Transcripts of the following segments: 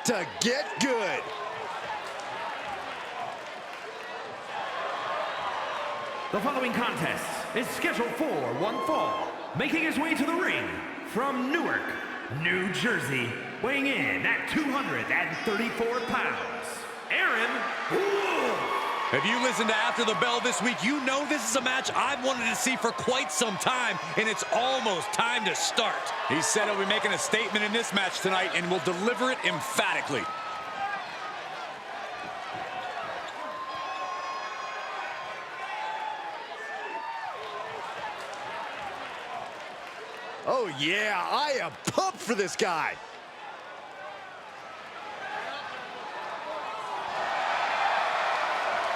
about to get good. The following contest is scheduled for one fall. Making his way to the ring from Newark, New Jersey, weighing in at 234 pounds, Aaron Wolf. If you listened to After the Bell this week, you know this is a match I've wanted to see for quite some time, and it's almost time to start. He said he'll be making a statement in this match tonight and will deliver it emphatically. Oh yeah, I am pumped for this guy.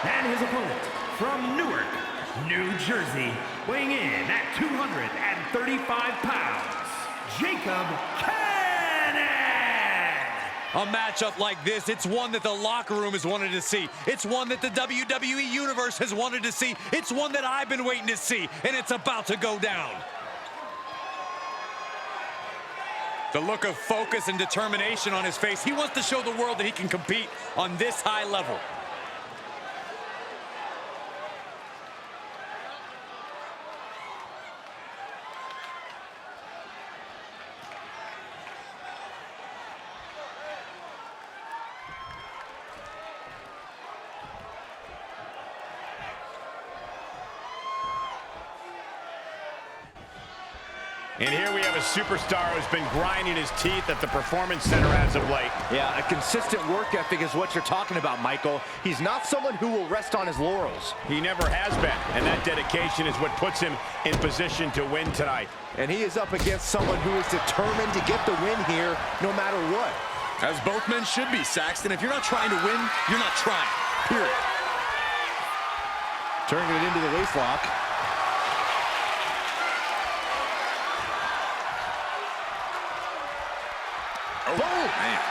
And his opponent from Newark, New Jersey, weighing in at 235 pounds, Jacob Cannon. A matchup like this, it's one that the locker room has wanted to see. It's one that the WWE Universe has wanted to see. It's one that I've been waiting to see, and it's about to go down. The look of focus and determination on his face. He wants to show the world that he can compete on this high level. And here we have a superstar who's been grinding his teeth at the Performance Center as of late. Yeah, a consistent work ethic is what you're talking about, Michael. He's not someone who will rest on his laurels. He never has been, and that dedication is what puts him in position to win tonight. And he is up against someone who is determined to get the win here no matter what. As both men should be, Saxton. If you're not trying to win, you're not trying. Period. Turning it into the waist lock. Oh, man.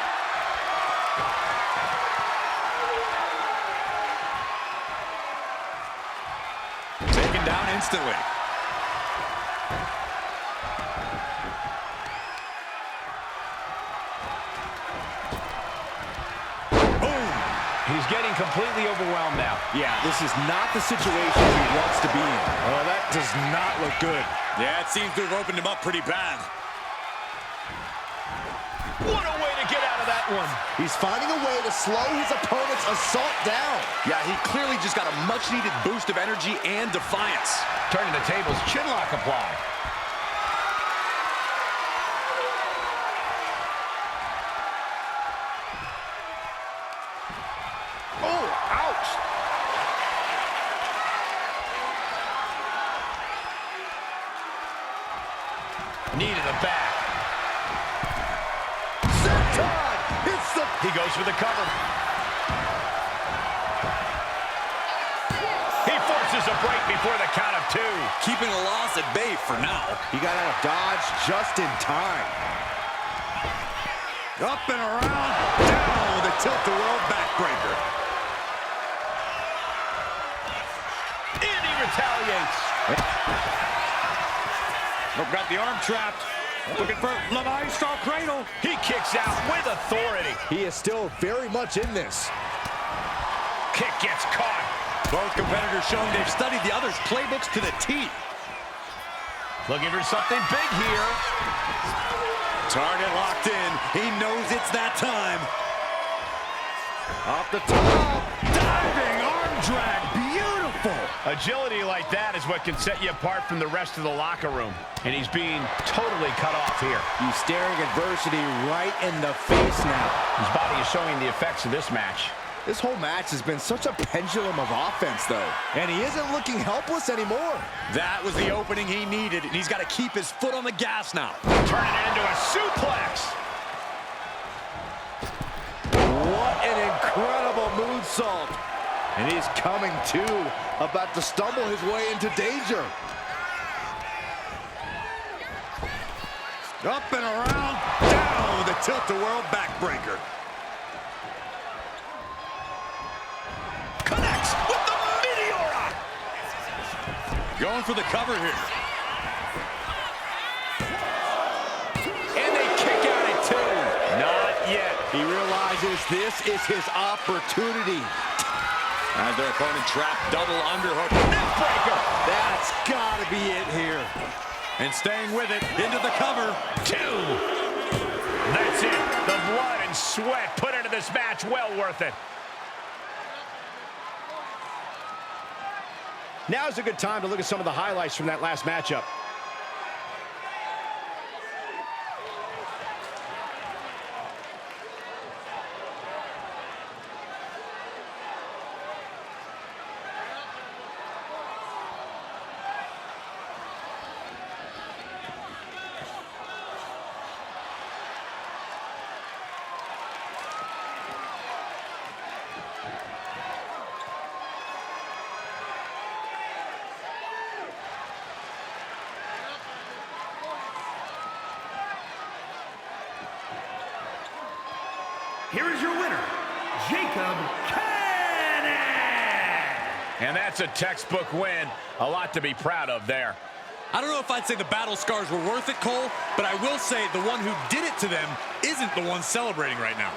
Taken down instantly. Boom! He's getting completely overwhelmed now. Yeah, this is not the situation he wants to be in. Oh, that does not look good. Yeah, it seems to have opened him up pretty bad. What a way to get out of that one. He's finding a way to slow his opponent's assault down. Yeah, he clearly just got a much-needed boost of energy and defiance. Turning the tables, chinlock applied. Oh, ouch. Knee to the back. He goes for the cover. He forces a break before the count of two. Keeping a loss at bay for now. He got out of dodge just in time. Up and around, down with a tilt-the-world backbreaker. And he retaliates. Oh, got the arm trapped. Looking for Levi-style cradle. He kicks out with authority. He is still very much in this. Kick gets caught. Both competitors showing they've studied the other's playbooks to the T. Looking for something big here. Target locked in. He knows it's that time. Off the top. Diving arm drag. Beautiful. Agility like that is what can set you apart from the rest of the locker room. And he's being totally cut off here. He's staring adversity right in the face now. His body is showing the effects of this match. This whole match has been such a pendulum of offense, though. And he isn't looking helpless anymore. That was the opening he needed, and he's got to keep his foot on the gas now. Turning it into a suplex. What an incredible moonsault. And he's coming to, about to stumble his way into danger. Up and around, down with a tilt-the-world backbreaker. Connects with the Meteora. Going for the cover here. And they kick out at two. Not yet. He realized realizes this is his opportunity. As their opponent trapped, double underhook. Neckbreaker. That's got to be it here. And staying with it, into the cover. 2. That's it. The blood and sweat put into this match, well worth it. Now's a good time to look at some of the highlights from that last matchup. Here is your winner, Jacob Kennedy. And that's a textbook win. A lot to be proud of there. I don't know if I'd say the battle scars were worth it, Cole, but I will say the one who did it to them isn't the one celebrating right now.